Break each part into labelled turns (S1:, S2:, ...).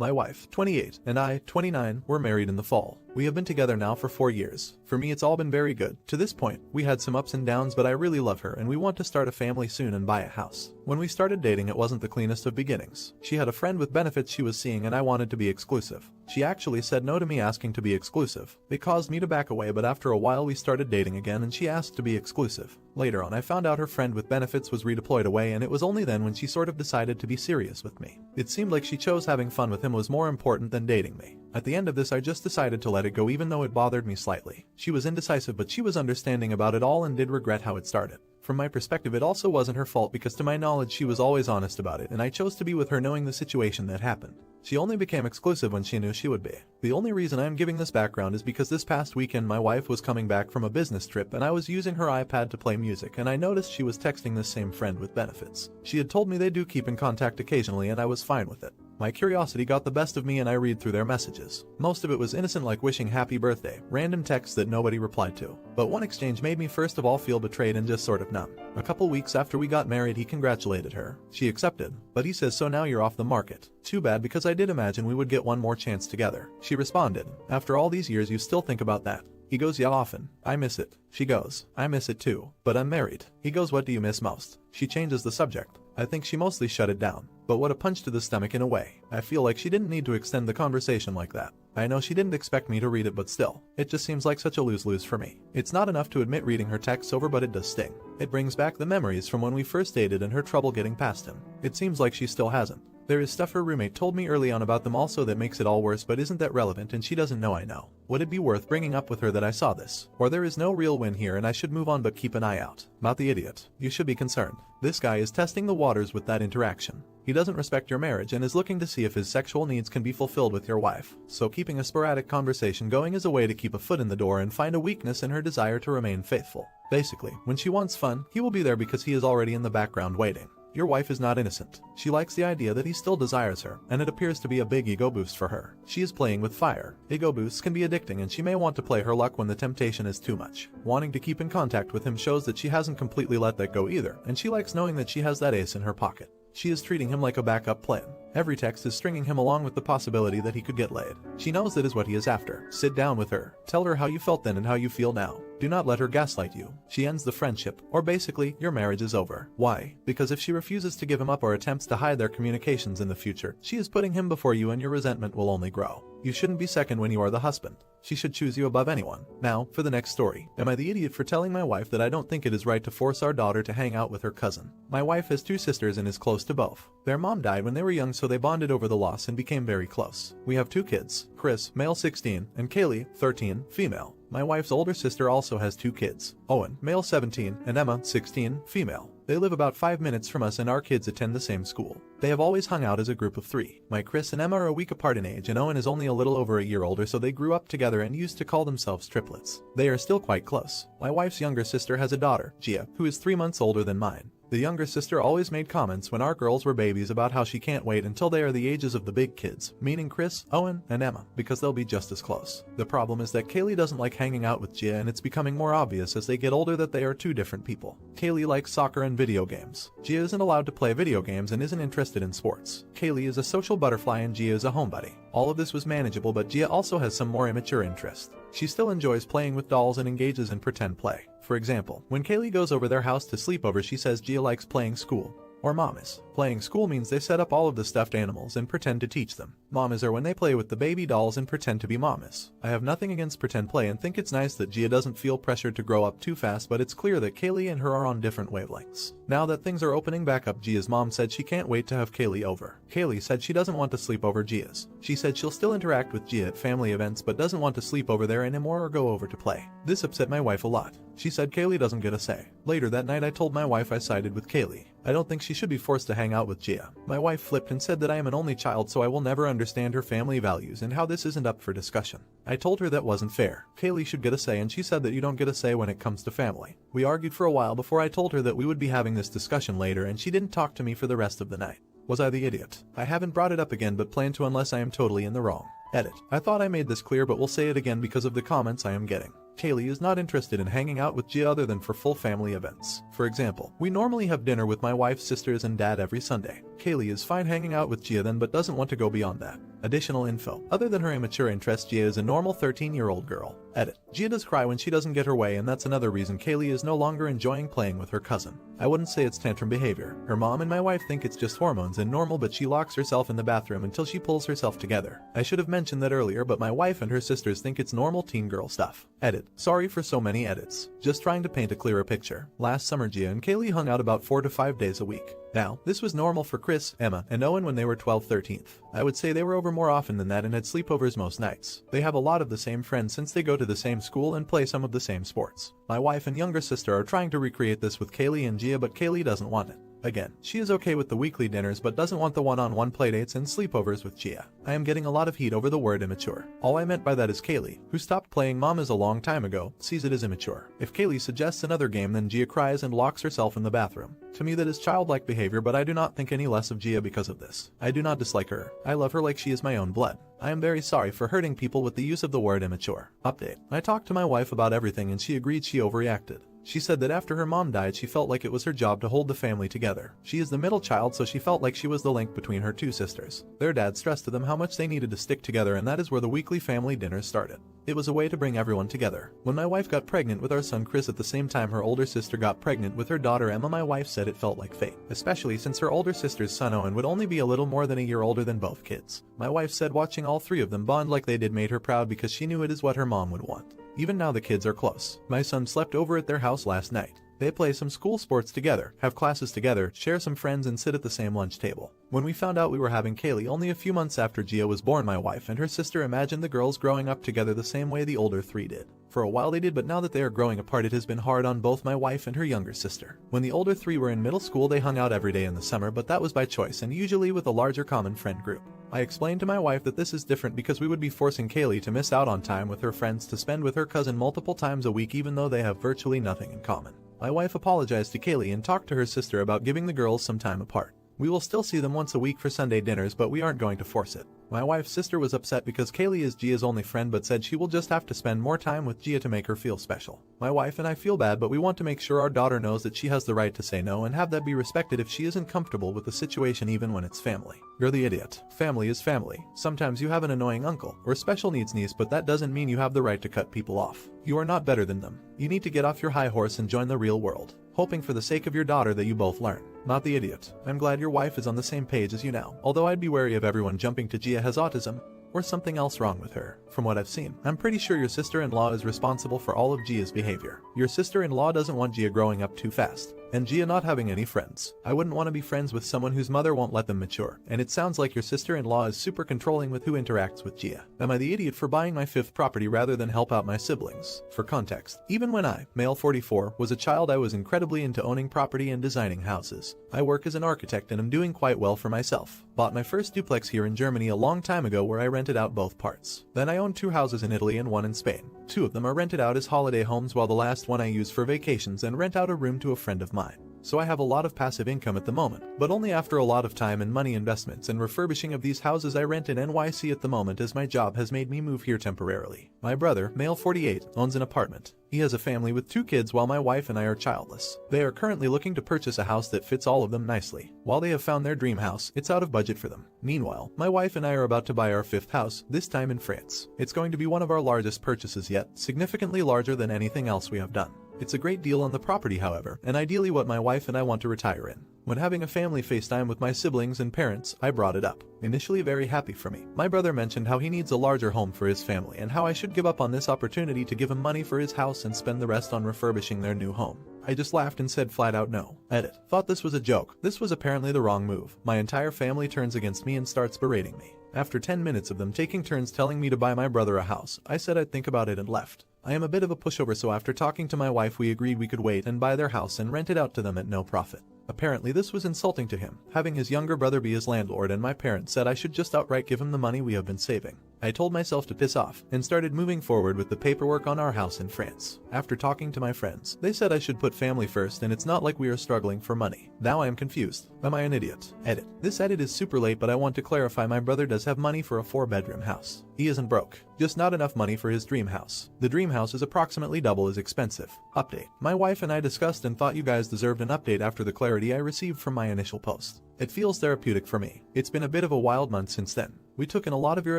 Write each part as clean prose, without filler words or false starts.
S1: My wife, 28, and I, 29, were married in the fall. We have been together now for 4 years. For me, it's all been very good. To this point, we had some ups and downs, but I really love her and we want to start a family soon and buy a house. When we started dating, it wasn't the cleanest of beginnings. She had a friend with benefits she was seeing and I wanted to be exclusive. She actually said no to me asking to be exclusive. It caused me to back away, but after a while we started dating again and she asked to be exclusive. Later on, I found out her friend with benefits was redeployed away, and it was only then when she sort of decided to be serious with me. It seemed like she chose having fun with him was more important than dating me. At the end of this, I just decided to let it go, even though it bothered me slightly. She was indecisive, but she was understanding about it all and did regret how it started. From my perspective, it also wasn't her fault because to my knowledge she was always honest about it, and I chose to be with her knowing the situation that happened. She only became exclusive when she knew she would be. The only reason I'm giving this background is because this past weekend my wife was coming back from a business trip and I was using her iPad to play music, and I noticed she was texting this same friend with benefits. She had told me they do keep in contact occasionally and I was fine with it. My curiosity got the best of me and I read through their messages. Most of it was innocent, like wishing happy birthday, random texts that nobody replied to. But one exchange made me first of all feel betrayed and just sort of numb. A couple weeks after we got married, he congratulated her. She accepted, but he says, "So now you're off the market." Too bad, because I did imagine we would get one more chance together. She responded, "After all these years you still think about that?" He goes, "Yeah, often. I miss it." She goes, "I miss it too, but I'm married." He goes, "What do you miss most?" She changes the subject. I think she mostly shut it down. But what a punch to the stomach in a way. I feel like she didn't need to extend the conversation like that. I know she didn't expect me to read it, but still, it just seems like such a lose-lose for me. It's not enough to admit reading her texts over, but it does sting. It brings back the memories from when we first dated and her trouble getting past him. It seems like she still hasn't. There is stuff her roommate told me early on about them also that makes it all worse, but isn't that relevant and she doesn't know I know. Would it be worth bringing up with her that I saw this? Or there is no real win here and I should move on but keep an eye out? Not the idiot. You should be concerned. This guy is testing the waters with that interaction. He doesn't respect your marriage and is looking to see if his sexual needs can be fulfilled with your wife. So keeping a sporadic conversation going is a way to keep a foot in the door and find a weakness in her desire to remain faithful. Basically, when she wants fun, he will be there because he is already in the background waiting. Your wife is not innocent. She likes the idea that he still desires her, and it appears to be a big ego boost for her. She is playing with fire. Ego boosts can be addicting and she may want to play her luck when the temptation is too much. Wanting to keep in contact with him shows that she hasn't completely let that go either, and she likes knowing that she has that ace in her pocket. She is treating him like a backup plan. Every text is stringing him along with the possibility that he could get laid. She knows that is what he is after. Sit down with her. Tell her how you felt then and how you feel now. Do not let her gaslight you. She ends the friendship, or basically, your marriage is over. Why? Because if she refuses to give him up or attempts to hide their communications in the future, she is putting him before you and your resentment will only grow. You shouldn't be second when you are the husband. She should choose you above anyone. Now, for the next story. Am I the idiot for telling my wife that I don't think it is right to force our daughter to hang out with her cousin? My wife has 2 sisters and is close to both. Their mom died when they were young, so they bonded over the loss and became very close. We have 2 kids, Chris, male 16, and Kaylee, 13, female. My wife's older sister also has 2 kids, Owen, male 17, and Emma, 16, female. They live about 5 minutes from us and our kids attend the same school. They have always hung out as a group of 3. My Chris and Emma are a week apart in age and Owen is only a little over a year older, so they grew up together and used to call themselves triplets. They are still quite close. My wife's younger sister has a daughter, Gia, who is 3 months older than mine. The younger sister always made comments when our girls were babies about how she can't wait until they are the ages of the big kids, meaning Chris, Owen, and Emma, because they'll be just as close. The problem is that Kaylee doesn't like hanging out with Gia, and it's becoming more obvious as they get older that they are 2 different people. Kaylee likes soccer and video games. Gia isn't allowed to play video games and isn't interested in sports. Kaylee is a social butterfly and Gia is a homebody. All of this was manageable, but Gia also has some more immature interests. She still enjoys playing with dolls and engages in pretend play. For example, when Kaylee goes over their house to sleep over, she says Gia likes playing school, or mamas. Playing school means they set up all of the stuffed animals and pretend to teach them. Mamas are when they play with the baby dolls and pretend to be mamas. I have nothing against pretend play and think it's nice that Gia doesn't feel pressured to grow up too fast, but it's clear that Kaylee and her are on different wavelengths. Now that things are opening back up, Gia's mom said she can't wait to have Kaylee over. Kaylee said she doesn't want to sleep over Gia's. She said she'll still interact with Gia at family events but doesn't want to sleep over there anymore or go over to play. This upset my wife a lot. She said Kaylee doesn't get a say. Later that night I told my wife I sided with Kaylee. I don't think she should be forced to hang out with Gia. My wife flipped and said that I am an only child, so I will never understand her family values and how this isn't up for discussion. I told her that wasn't fair. Kaylee should get a say, and she said that you don't get a say when it comes to family. We argued for a while before I told her that we would be having this discussion later, and she didn't talk to me for the rest of the night. Was I the idiot? I haven't brought it up again but plan to unless I am totally in the wrong. Edit. I thought I made this clear but will say it again because of the comments I am getting. Kaylee is not interested in hanging out with Gia other than for full family events. For example, we normally have dinner with my wife's sisters and dad every Sunday. Kaylee is fine hanging out with Gia then but doesn't want to go beyond that. Additional info. Other than her immature interest, Gia is a normal 13-year-old girl. Edit. Gia does cry when she doesn't get her way, and that's another reason Kaylee is no longer enjoying playing with her cousin. I wouldn't say it's tantrum behavior. Her mom and my wife think it's just hormones and normal, but she locks herself in the bathroom until she pulls herself together. I should have mentioned that earlier, but my wife and her sisters think it's normal teen girl stuff. Edit. Sorry for so many edits. Just trying to paint a clearer picture. Last summer Gia and Kaylee hung out about 4 to 5 days a week. Now, this was normal for Chris, Emma, and Owen when they were 12-13. I would say they were over more often than that and had sleepovers most nights. They have a lot of the same friends since they go to the same school and play some of the same sports. My wife and younger sister are trying to recreate this with Kaylee and Gia, but Kaylee doesn't want it. Again, she is okay with the weekly dinners but doesn't want the one-on-one playdates and sleepovers with Gia. I am getting a lot of heat over the word immature. All I meant by that is Kaylee, who stopped playing Mamas a long time ago, sees it as immature. If Kaylee suggests another game, then Gia cries and locks herself in the bathroom. To me that is childlike behavior, but I do not think any less of Gia because of this. I do not dislike her. I love her like she is my own blood. I am very sorry for hurting people with the use of the word immature. Update. I talked to my wife about everything and she agreed she overreacted. She said that after her mom died she felt like it was her job to hold the family together. She is the middle child, so she felt like she was the link between her two sisters. Their dad stressed to them how much they needed to stick together, and that is where the weekly family dinners started. It was a way to bring everyone together. When my wife got pregnant with our son Chris at the same time her older sister got pregnant with her daughter Emma, my wife said it felt like fate, especially since her older sister's son Owen would only be a little more than a year older than both kids. My wife said watching all three of them bond like they did made her proud because she knew it is what her mom would want. Even now the kids are close. My son slept over at their house last night. They play some school sports together, have classes together, share some friends, and sit at the same lunch table. When we found out we were having Kaylee only a few months after Gia was born, my wife and her sister imagined the girls growing up together the same way the older three did. For a while they did, but now that they are growing apart it has been hard on both my wife and her younger sister. When the older three were in middle school they hung out every day in the summer, but that was by choice and usually with a larger common friend group. I explained to my wife that this is different because we would be forcing Kaylee to miss out on time with her friends to spend with her cousin multiple times a week even though they have virtually nothing in common. My wife apologized to Kaylee and talked to her sister about giving the girls some time apart. We will still see them once a week for Sunday dinners, but we aren't going to force it. My wife's sister was upset because Kaylee is Gia's only friend but said she will just have to spend more time with Gia to make her feel special. My wife and I feel bad, but we want to make sure our daughter knows that she has the right to say no and have that be respected if she isn't comfortable with the situation even when it's family. You're the idiot. Family is family. Sometimes you have an annoying uncle or special needs niece, but that doesn't mean you have the right to cut people off. You are not better than them. You need to get off your high horse and join the real world, hoping for the sake of your daughter that you both learn. Not the idiot. I'm glad your wife is on the same page as you now, although I'd be wary of everyone jumping to Gia has autism or something else wrong with her. From what I've seen, I'm pretty sure your sister-in-law is responsible for all of Gia's behavior. Your sister-in-law doesn't want Gia growing up too fast, and Gia not having any friends. I wouldn't want to be friends with someone whose mother won't let them mature, and it sounds like your sister-in-law is super controlling with who interacts with Gia. Am I the idiot for buying my fifth property rather than help out my siblings? For context, even when I, male 44, was a child I was incredibly into owning property and designing houses. I work as an architect and am doing quite well for myself. Bought my first duplex here in Germany a long time ago where I rented out both parts. Then I own 2 houses in Italy and 1 in Spain. 2 of them are rented out as holiday homes while the last one I use for vacations and rent out a room to a friend of mine. So I have a lot of passive income at the moment, but only after a lot of time and money investments and refurbishing of these houses I rent in NYC at the moment as my job has made me move here temporarily. My brother, male 48, owns an apartment. He has a family with 2 kids while my wife and I are childless. They are currently looking to purchase a house that fits all of them nicely. While they have found their dream house, it's out of budget for them. Meanwhile, my wife and I are about to buy our 5th house, this time in France. It's going to be one of our largest purchases yet, significantly larger than anything else we have done. It's a great deal on the property, however, and ideally what my wife and I want to retire in. When having a family FaceTime with my siblings and parents, I brought it up. Initially very happy for me. My brother mentioned how he needs a larger home for his family and how I should give up on this opportunity to give him money for his house and spend the rest on refurbishing their new home. I just laughed and said flat out no. Edit. Thought this was a joke. This was apparently the wrong move. My entire family turns against me and starts berating me. After 10 minutes of them taking turns telling me to buy my brother a house, I said I'd think about it and left. I am a bit of a pushover, so after talking to my wife we agreed we could wait and buy their house and rent it out to them at no profit. Apparently this was insulting to him, having his younger brother be his landlord, and my parents said I should just outright give him the money we have been saving. I told myself to piss off and started moving forward with the paperwork on our house in France. After talking to my friends, they said I should put family first and it's not like we are struggling for money. Now I am confused. Am I an idiot? Edit. This edit is super late, but I want to clarify my brother does have money for a 4-bedroom house. He isn't broke, just not enough money for his dream house. The dream house is approximately double as expensive. Update. My wife and I discussed and thought you guys deserved an update after the clarity I received from my initial post. It feels therapeutic for me. It's been a bit of a wild month since then. We took in a lot of your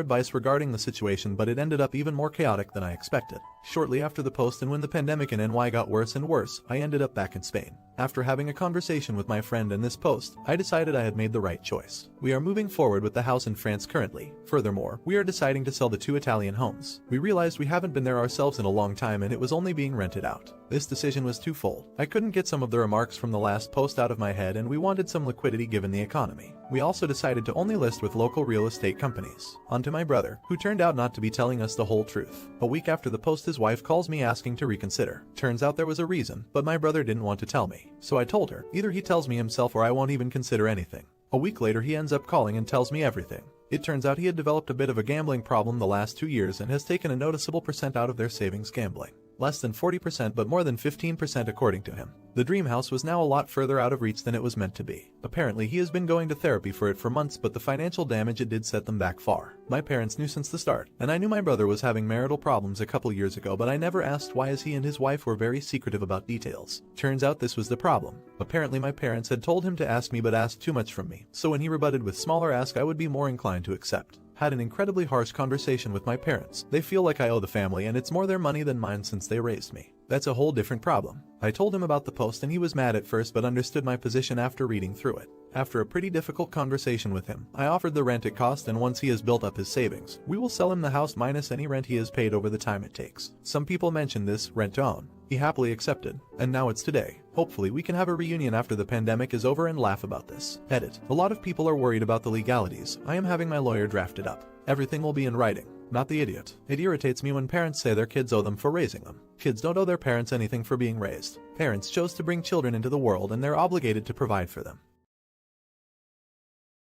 S1: advice regarding the situation, but it ended up even more chaotic than I expected. Shortly after the post and when the pandemic in NY got worse and worse, I ended up back in Spain. After having a conversation with my friend and this post, I decided I had made the right choice. We are moving forward with the house in France currently. Furthermore, we are deciding to sell the 2 Italian homes. We realized we haven't been there ourselves in a long time and it was only being rented out. This decision was twofold. I couldn't get some of the remarks from the last post out of my head and we wanted some liquidity given the economy. We also decided to only list with local real estate companies. On to my brother, who turned out not to be telling us the whole truth. A week after the post, his wife calls me asking to reconsider. Turns out there was a reason, but my brother didn't want to tell me. So I told her, either he tells me himself or I won't even consider anything. A week later he ends up calling and tells me everything. It turns out he had developed a bit of a gambling problem the last 2 years and has taken a noticeable percent out of their savings gambling. Less than 40% but more than 15% according to him. The dream house was now a lot further out of reach than it was meant to be. Apparently he has been going to therapy for it for months, but the financial damage it did set them back far. My parents knew since the start, and I knew my brother was having marital problems a couple years ago, but I never asked why, as he and his wife were very secretive about details. Turns out this was the problem. Apparently my parents had told him to ask me but asked too much from me, so when he rebutted with smaller ask I would be more inclined to accept. Had an incredibly harsh conversation with my parents. They feel like I owe the family and it's more their money than mine since they raised me. That's a whole different problem. I told him about the post and he was mad at first but understood my position after reading through it. After a pretty difficult conversation with him, I offered the rent it cost, and once he has built up his savings, we will sell him the house minus any rent he has paid over the time it takes. Some people mentioned this rent to own. He happily accepted, and now it's today. Hopefully we can have a reunion after the pandemic is over and laugh about this. Edit. A lot of people are worried about the legalities. I am having my lawyer draft it up. Everything will be in writing. Not the idiot. It irritates me when parents say their kids owe them for raising them. Kids don't owe their parents anything for being raised. Parents chose to bring children into the world and they're obligated to provide for them.